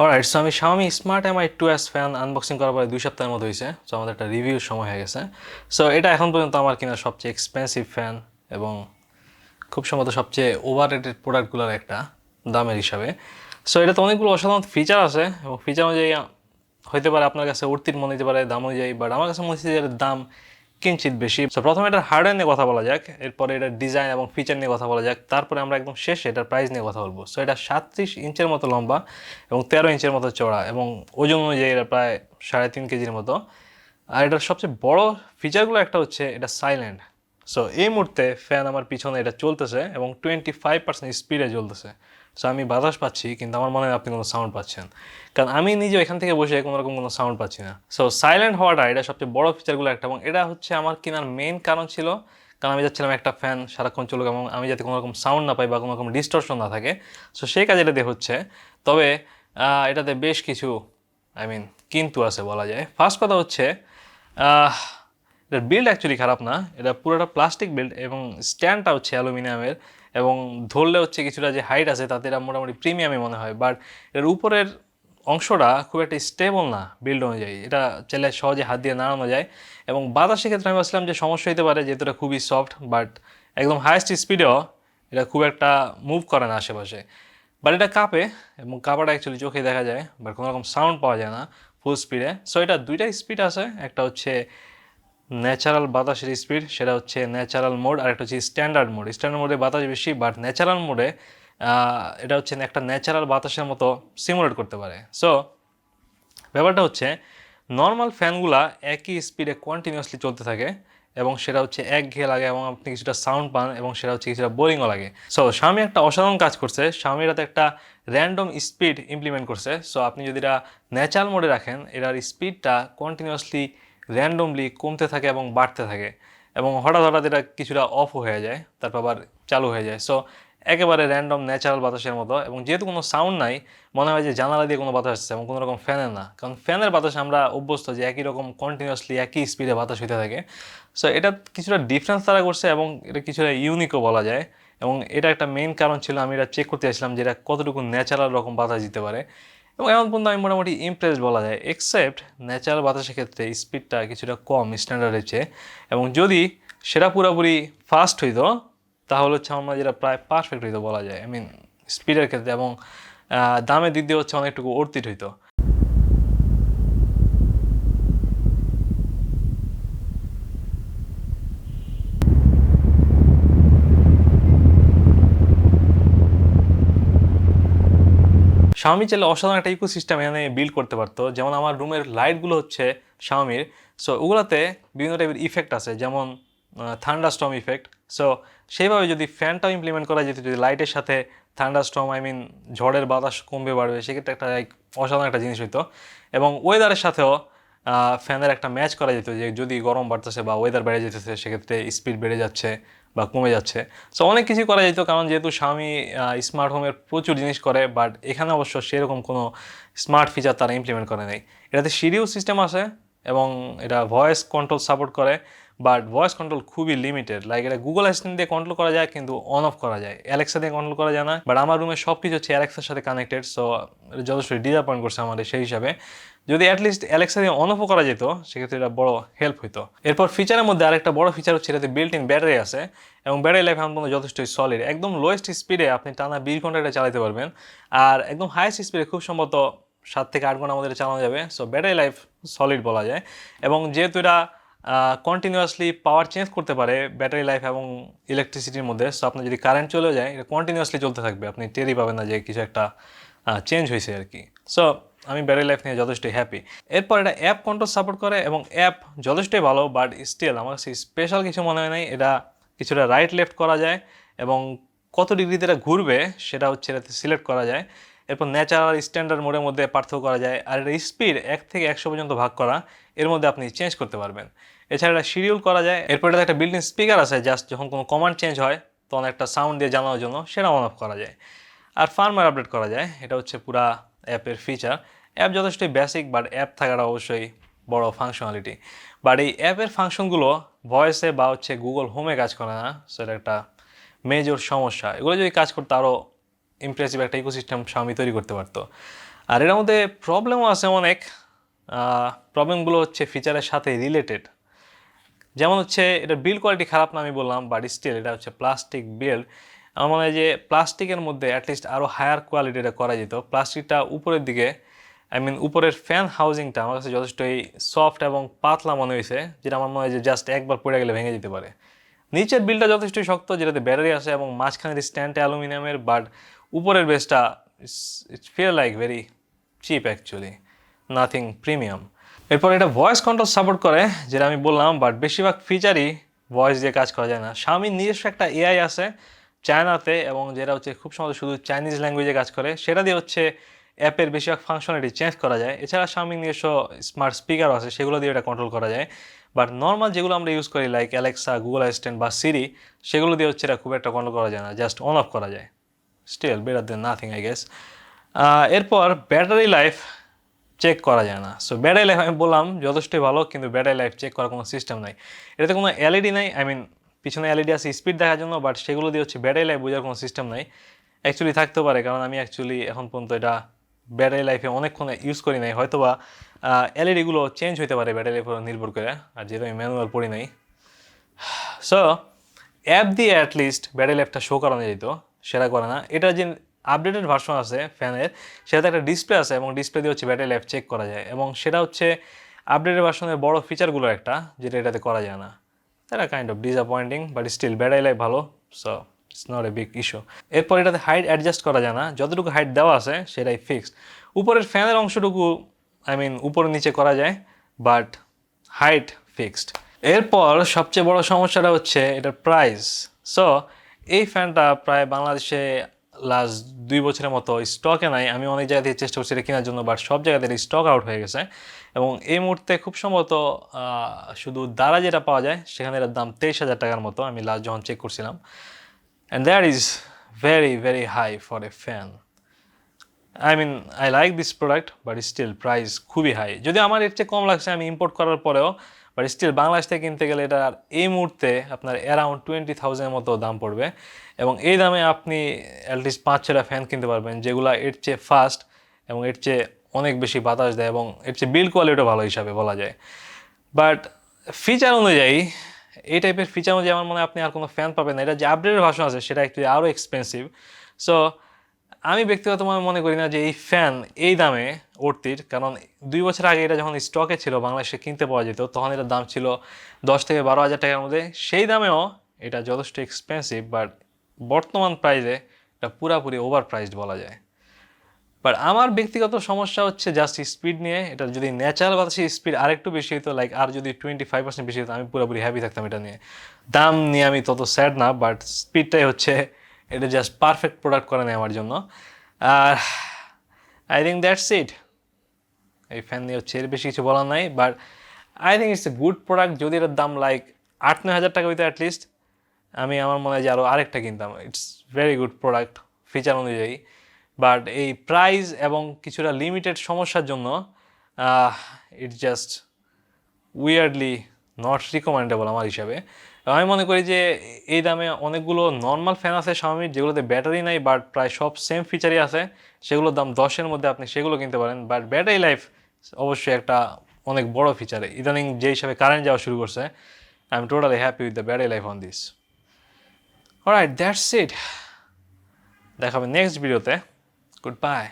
Alright, so আমি Xiaomi Smartmi 2s fan unboxing করার পরে 2 সপ্তাহের মতো হয়েছে। সো আমাদের একটা রিভিউর সময় হয়ে গেছে। সো এটা এখন পর্যন্ত আমার কিনা সবচেয়ে এক্সপেন্সিভ ফ্যান এবং খুব সম্ভবত সবচেয়ে ওভাররেটেড প্রোডাক্টগুলোর একটা দামের হিসাবে। সো এটাতে অনেকগুলো অসাধারণ ফিচার আছে এবং ফিচার অনুযায়ী হইতে পারে আপনার কাছে উঠতির মনে হতে পারে দাম অনুযায়ী, বাট আমার কাছে মনে হচ্ছে যে এর দাম কিঞ্চিত বেশি। সো প্রথমে এটার হার্ডওয়্যার নিয়ে কথা বলা যাক, এরপরে এটার ডিজাইন এবং ফিচার নিয়ে কথা বলা যাক, তারপরে আমরা একদম শেষে এটার প্রাইস নিয়ে কথা বলবো। সো এটা 37 ইঞ্চের মতো লম্বা এবং 13 ইঞ্চের মতো চড়া এবং ওজন অনুযায়ী এটা প্রায় 3.5 কেজির মতো। আর এটার সবচেয়ে বড় ফিচারগুলো একটা হচ্ছে এটা সাইলেন্ট। সো এই মুহূর্তে ফ্যান আমার পিছনে এটা চলতেছে এবং 25% স্পিডে চলতেছে। সো আমি বাতাস পাচ্ছি, কিন্তু আমার মনে হয় আপনি কোনো সাউন্ড পাচ্ছেন, কারণ আমি নিজে এখান থেকে বসে কোনো রকম কোনো সাউন্ড পাচ্ছি না। সো সাইলেন্ট হওয়াটা এটা সবচেয়ে বড় ফিচারগুলো একটা, এবং এটা হচ্ছে আমার কেনার মেইন কারণ ছিল, কারণ আমি যাচ্ছিলাম একটা ফ্যান সারাক্ষণ চলুক এবং আমি যাতে কোনো রকম সাউন্ড না পাই বা কোনো রকম ডিস্টরশন না থাকে। সো সেই কাজে এটা দিয়ে হচ্ছে। তবে এটাতে বেশ কিছু কিন্তু আছে বলা যায়। ফার্স্ট কথা হচ্ছে এটার বিল্ড অ্যাকচুয়ালি খারাপ না, এটা পুরোটা প্লাস্টিক বিল্ড এবং স্ট্যান্ডটা হচ্ছে অ্যালুমিনিয়ামের, এবং ধরলে হচ্ছে কিছুটা যে হাইট আছে তাতে এটা মোটামুটি প্রিমিয়ামই মনে হয়। বাট এর উপরের অংশটা খুব একটা স্টেবল না বিল্ড অনুযায়ী, এটা চাইলে সহজে হাত দিয়ে নাড়ানো যায়, এবং বাতাসের ক্ষেত্রে আমি ভাবছিলাম যে সমস্যা হতে পারে যেহেতু এটা খুবই সফট, বাট একদম হাইয়েস্ট স্পিডেও এটা খুব একটা মুভ করে না আশেপাশে। বাট এটা কাঁপে এবং কাঁপাটা অ্যাকচুয়ালি চোখে দেখা যায়, বাট কোনো রকম সাউন্ড পাওয়া যায় না ফুল স্পিডে। সো এটা দুইটা স্পিড আছে, একটা হচ্ছে ন্যাচারাল বাতাসের স্পিড, সেটা হচ্ছে ন্যাচারাল মোড, আর একটা হচ্ছে স্ট্যান্ডার্ড মোড। স্ট্যান্ডার্ড মোডে বাতাস বেশি, বাট ন্যাচারাল মোডে এটা হচ্ছে একটা ন্যাচারাল বাতাসের মতো সিমুলেট করতে পারে। সো ব্যাপারটা হচ্ছে নর্মাল ফ্যানগুলা একই স্পিডে কন্টিনিউয়াসলি চলতে থাকে এবং সেটা হচ্ছে একঘেয়ে লাগে এবং আপনি কিছুটা সাউন্ড পান এবং সেটা হচ্ছে কিছুটা বোরিংও লাগে। সো Xiaomi একটা অসাধারণ কাজ করছে, Xiaomi এটাতে একটা র্যান্ডম স্পিড ইমপ্লিমেন্ট করছে। সো আপনি যদি এটা ন্যাচারাল মোডে রাখেন, এটার স্পিডটা কন্টিনিউয়াসলি র্যান্ডমলি কমতে থাকে এবং বাড়তে থাকে, এবং হঠাৎ হঠাৎ এটা কিছুটা অফ হয়ে যায়, তারপর আবার চালু হয়ে যায়। সো একেবারে র্যান্ডম ন্যাচারাল বাতাসের মতো, এবং যেহেতু কোনো সাউন্ড নাই, মনে হয় যে জানালা দিয়ে কোনো বাতাস আসছে এবং কোনো রকম ফ্যানের না, কারণ ফ্যানের বাতাস আমরা অভ্যস্ত যে একই রকম কন্টিনিউয়াসলি একই স্পিডে বাতাস হইতে থাকে। সো এটা কিছুটা ডিফারেন্স তারা করছে এবং এটা কিছুটা ইউনিকও বলা যায়, এবং এটা একটা মেইন কারণ ছিল আমি এটা চেক করতে চাইছিলাম যে এটা কতটুকু ন্যাচারাল রকম বাতাস দিতে পারে, এবং এমন পর্যন্ত আমি মোটামুটি ইমপ্রেস বলা যায়, এক্সেপ্ট ন্যাচারাল বাতাসের ক্ষেত্রে স্পিডটা কিছুটা কম স্ট্যান্ডার্ডের চেয়ে, এবং যদি সেটা পুরোপুরি ফাস্ট হইতো তাহলে হচ্ছে আমরা যেটা প্রায় পারফেক্ট হইতো বলা যায়, স্পিডের ক্ষেত্রে, এবং দামের দিক দিয়ে হচ্ছে অনেকটুকু অর্থিত হইতো। Xiaomi চাইলে অসাধারণ একটা ইকোসিস্টেম এখানে বিল্ড করতে পারতো, যেমন আমার রুমের লাইটগুলো হচ্ছে Xiaomiর। সো ওগুলোতে বিভিন্ন টাইপের ইফেক্ট আছে, যেমন থান্ডারস্টর্ম ইফেক্ট। সো সেইভাবে যদি ফ্যানটাও ইমপ্লিমেন্ট করা যেত, যদি লাইটের সাথে থান্ডারস্টর্ম ঝড়ের বাতাস কমবে বাড়বে, সেক্ষেত্রে একটা অসাধারণ একটা জিনিস হইতো, এবং ওয়েদারের সাথেও ফ্যানের একটা ম্যাচ করা যেত, যে যদি গরম বাড়তেছে বা ওয়েদার বেড়ে যেতেছে সেক্ষেত্রে স্পিড বেড়ে যাচ্ছে বা কমে যাচ্ছে। সো অনেক কিছুই করা যেত, কারণ যেহেতু Xiaomi স্মার্ট হোমের প্রচুর জিনিস করে, বাট এখানে অবশ্য সেরকম কোনো স্মার্ট ফিচার তারা ইমপ্লিমেন্ট করে নেই। এটাতে সিরিও সিস্টেম আছে এবং এটা ভয়েস কন্ট্রোল সাপোর্ট করে, বাট ভয়েস কন্ট্রোল খুবই লিমিটেড। লাইক এটা গুগল অ্যাসিস্ট্যান্ট দিয়ে কন্ট্রোল করা যায় কিন্তু অন অফ করা যায়, অ্যালেক্সা দিয়ে কন্ট্রোল করা যায় না। বাট আমার রুমে সব কিছু হচ্ছে অ্যালেক্সার সাথে কানেক্টেড, সো এটা যথেষ্ট ডিসঅ্যাপয়েন্ট করছে আমাদের সেই হিসাবে। যদি অ্যাটলিস্ট অ্যালেক্সা দিয়ে অন অফও করা যেত সেক্ষেত্রে এটা বড় হেল্প হইতো। এরপর ফিচারের মধ্যে আরেকটা বড় ফিচার হচ্ছে এটাতে বিল্ট ইন ব্যাটারি আছে, এবং ব্যাটারি লাইফ এখন পর্যন্ত যথেষ্টই সলিড। একদম লোয়েস্ট স্পিডে আপনি টানা 20 ঘন্টা এটা চালাতে পারবেন, আর একদম হাইয়েস্ট স্পিডে খুব সম্ভবত 7 থেকে 8 ঘন্টার মধ্যে এটা চালানো যাবে। সো ব্যাটারি লাইফ সলিড বলা যায়, এবং যেহেতু এটা কন্টিনিউয়াসলি পাওয়ার চেঞ্জ করতে পারে ব্যাটারি লাইফ এবং ইলেকট্রিসিটির মধ্যে, সো আপনার যদি কারেন্ট চলে যায় এটা কন্টিনিউয়াসলি চলতে থাকবে, আপনি টেরই পাবেন না যে কিছু একটা চেঞ্জ হয়েছে আর কি। সো আমি ব্যাটারি লাইফ নিয়ে যথেষ্টই হ্যাপি। এরপর এটা অ্যাপ কন্ট্রোল সাপোর্ট করে এবং অ্যাপ যথেষ্টই ভালো, বাট স্টিল আমার কাছে স্পেশাল কিছু মনে হয় নাই। এটা কিছুটা রাইট লেফট করা যায় এবং কত ডিগ্রিতে এটা ঘুরবে সেটা হচ্ছে এটাতে সিলেক্ট করা যায়। এরপর ন্যাচারাল স্ট্যান্ডার্ড মোডের মধ্যে পার্থক্য করা যায়, আর এটা স্পিড 1 থেকে 100 পর্যন্ত ভাগ করা, এর মধ্যে আপনি চেঞ্জ করতে পারবেন। এছাড়া এটা শিডিউল করা যায়। এরপর এটাতে একটা বিল্ট ইন স্পিকার আছে, জাস্ট যখন কোনো কমান্ড চেঞ্জ হয় তখন একটা সাউন্ড দিয়ে জানানোর জন্য সেটা অন অফ করা যায়। আর ফার্মওয়্যার আপডেট করা যায়, এটা হচ্ছে পুরা অ্যাপের ফিচার। অ্যাপ যথেষ্টই বেসিক, বাট অ্যাপ থাকাটা অবশ্যই বড় ফাংশনালিটি। বাট এই অ্যাপের ফাংশনগুলো ভয়েসে বা হচ্ছে গুগল হোমে কাজ করে না, সেটা একটা মেজর সমস্যা। এগুলো যদি কাজ করতে আরও ইমপ্রেসিভ একটা ইকোসিস্টেম Xiaomi তৈরি করতে পারতো। আর এর মধ্যে প্রবলেমও আছে অনেক। প্রবলেমগুলো হচ্ছে ফিচারের সাথে রিলেটেড। যেমন হচ্ছে এটা বিল্ড কোয়ালিটি খারাপ না আমি বললাম, বাট স্টিল এটা হচ্ছে প্লাস্টিক বিল্ড। আমার মনে হয় যে প্লাস্টিকের মধ্যে অ্যাটলিস্ট আরও হায়ার কোয়ালিটিটা করা যেত। প্লাস্টিকটা উপরের দিকে, আই মিন উপরের ফ্যান হাউজিংটা আমার কাছে যথেষ্টই সফট এবং পাতলা মনে হয়েছে, যেটা আমার মনে হয় যে জাস্ট একবার পড়ে গেলে ভেঙে যেতে পারে। নিচের বিলটা যথেষ্টই শক্ত, যেটাতে ব্যাটারি আছে, এবং মাঝখানের স্ট্যান্ডটা অ্যালুমিনিয়ামের, বাট উপরের বেসটা it's feel like very cheap actually, nothing premium. এরপর এটা ভয়েস কন্ট্রোল সাপোর্ট করে, যেটা আমি বললাম, বাট বেশিরভাগ ফিচারই ভয়েস দিয়ে কাজ করা যায় না। Xiaomi নিজস্ব একটা এআই আছে চায়নাতে, এবং যেটা হচ্ছে খুব সম্ভবত শুধু চাইনিজ ল্যাঙ্গুয়েজে কাজ করে, সেটা দিয়ে হচ্ছে অ্যাপের বেশিরভাগ ফাংশনালিটি চেঞ্জ করা যায়। এছাড়া Xiaomi নিজস্ব স্মার্ট স্পিকারও আছে, সেগুলো দিয়ে এটা কন্ট্রোল করা যায়। বাট নর্মাল যেগুলো আমরা ইউজ করি লাইক অ্যালেক্সা, গুগল অ্যাসিস্ট্যান্ট বা সিরি, সেগুলো দিয়ে হচ্ছে এটা খুব একটা কন্ট্রোল করা যায় না, জাস্ট অন অফ করা যায়। Still better then nothing I guess. এরপর ব্যাটারি লাইফ চেক করা যায় না। সো ব্যাটারি লাইফ আমি বললাম যথেষ্টই ভালো, কিন্তু ব্যাটারি লাইফ চেক করার কোনো সিস্টেম নাই। এটাতে কোনো এলইডি নাই, আই মিন পিছনে এলইডি আছে স্পিড দেখার জন্য, বাট সেগুলো দিয়ে হচ্ছে ব্যাটারি লাইফ বোঝার কোনো সিস্টেম নাই। অ্যাকচুয়ালি থাকতেও পারে, কারণ আমি অ্যাকচুয়ালি এখন পর্যন্ত এটা ব্যাটারি লাইফে অনেকক্ষণ ইউজ করি নাই, হয়তো বা এলইডিগুলো চেঞ্জ হতে পারে ব্যাটারি লাইফের উপর নির্ভর করে, আর যেহেতু আমি ম্যানুয়াল পড়ি নাই। সো অ্যাপ দিয়ে অ্যাটলিস্ট ব্যাটারি লাইফটা শো করানো যেত, সেটা করে না। এটা যে আপডেটেড ভার্সন আছে ফ্যানের, সেটাতে একটা ডিসপ্লে আছে, এবং ডিসপ্লে দিয়ে হচ্ছে ব্যাটারি লাইফ চেক করা যায়, এবং সেটা হচ্ছে আপডেটেড ভার্সনের বড় ফিচারগুলো একটা, যেটা এটাতে করা যায় না। তারা kind of disappointing, but still battery life ভালো, so it's not a big issue. এরপর এটাতে হাইট অ্যাডজাস্ট করা যায় না, যতটুকু হাইট দেওয়া আছে সেটাই ফিক্সড। উপরের ফ্যানের অংশটুকু আই মিন উপরে নিচে করা যায়, বাট হাইট ফিক্সড। এরপর সবচেয়ে বড় সমস্যাটা হচ্ছে এটার প্রাইস। সো এই ফ্যানটা প্রায় বাংলাদেশে লাস্ট 2 বছরের মতো স্টকে নাই। আমি অনেক জায়গা থেকে চেষ্টা করছি এটা কেনার জন্য, বাট সব জায়গা থেকে স্টক আউট হয়ে গেছে, এবং এই মুহূর্তে খুব সম্ভবত শুধু দ্বারা যেটা পাওয়া যায় সেখানে এটার দাম 23,000 টাকার মতো, আমি লাস্ট যখন চেক করছিলাম। And that is very very high for a fan. I mean I like this product, but still price খুবই হাই। যদি আমার এর চেয়ে কম লাগছে আমি ইম্পোর্ট করার পরেও, বাট স্টিল বাংলাদেশ থেকে কিনতে গেলে এটা এই মুহূর্তে আপনার অ্যারাউন্ড 20,000 মতো দাম পড়বে, এবং এই দামে আপনি অ্যাটলিস্ট 5-6টা ফ্যান কিনতে পারবেন, যেগুলো এর চেয়ে ফাস্ট এবং এর চেয়ে অনেক বেশি বাতাস দেয়, এবং এর চেয়ে বিল্ড কোয়ালিটিও ভালো হিসাবে বলা যায়। বাট ফিচার অনুযায়ী, এই টাইপের ফিচার অনুযায়ী আমার মনে হয় আপনি আর কোনো ফ্যান পাবেন না। এটা যে আপডেটেড ভার্সন আছে সেটা একটু আরও এক্সপেন্সিভ। সো আমি ব্যক্তিগতভাবে মনে করি না যে এই ফ্যান এই দামে অর্থির, কারণ 2 বছর আগে এটা যখন স্টকে ছিল বাংলাদেশে কিনতে পাওয়া যেত, তখন এটার দাম ছিল 10 থেকে 12 হাজার টাকার মধ্যে। সেই দামেও এটা যথেষ্ট এক্সপেন্সিভ, বাট বর্তমান প্রাইসে এটা পুরাপুরি ওভার প্রাইসড বলা যায়। বাট আমার ব্যক্তিগত সমস্যা হচ্ছে জাস্ট স্পিড নিয়ে। এটা যদি ন্যাচারাল বাতাসে স্পিড আরেকটু বেশি হতো, লাইক আর যদি 25% বেশি হতো, আমি পুরোপুরি হ্যাপি থাকতাম এটা নিয়ে। দাম নিয়ে আমি তত স্যাড না, বাট স্পিডটাই হচ্ছে এটা জাস্ট পারফেক্ট প্রোডাক্ট করে নেয় আমার জন্য। আর আই থিঙ্ক দ্যাটস ইট। এই ফ্যান নিয়ে হচ্ছে এর বেশি কিছু বলার নাই, but I think it's a good product. যদি এটার দাম লাইক 8-9 হাজার টাকা হইতো অ্যাটলিস্ট, আমি আমার মনে হয় যে আরও আরেকটা কিনতাম। It's very good product feature অনুযায়ী, বাট এই প্রাইস এবং কিছুটা লিমিটেড সমস্যার জন্য it's just weirdly not recommendable আমার হিসাবে। আমি মনে করি যে এই দামে অনেকগুলো নর্মাল ফ্যান আছে Xiaomi, যেগুলোতে ব্যাটারি নাই, বাট প্রায় সব সেম ফিচারই আছে, সেগুলোর দাম 10-এর মধ্যে আপনি সেগুলো কিনতে পারেন। বাট ব্যাটারি লাইফ অবশ্যই একটা অনেক বড় ফিচার। ইদানিং যে হিসাবে কারেন্ট যাওয়া শুরু করছে, I am totally happy with the battery life on this. Alright, that's it. দেখা হবে নেক্সট ভিডিওতে। Good bye.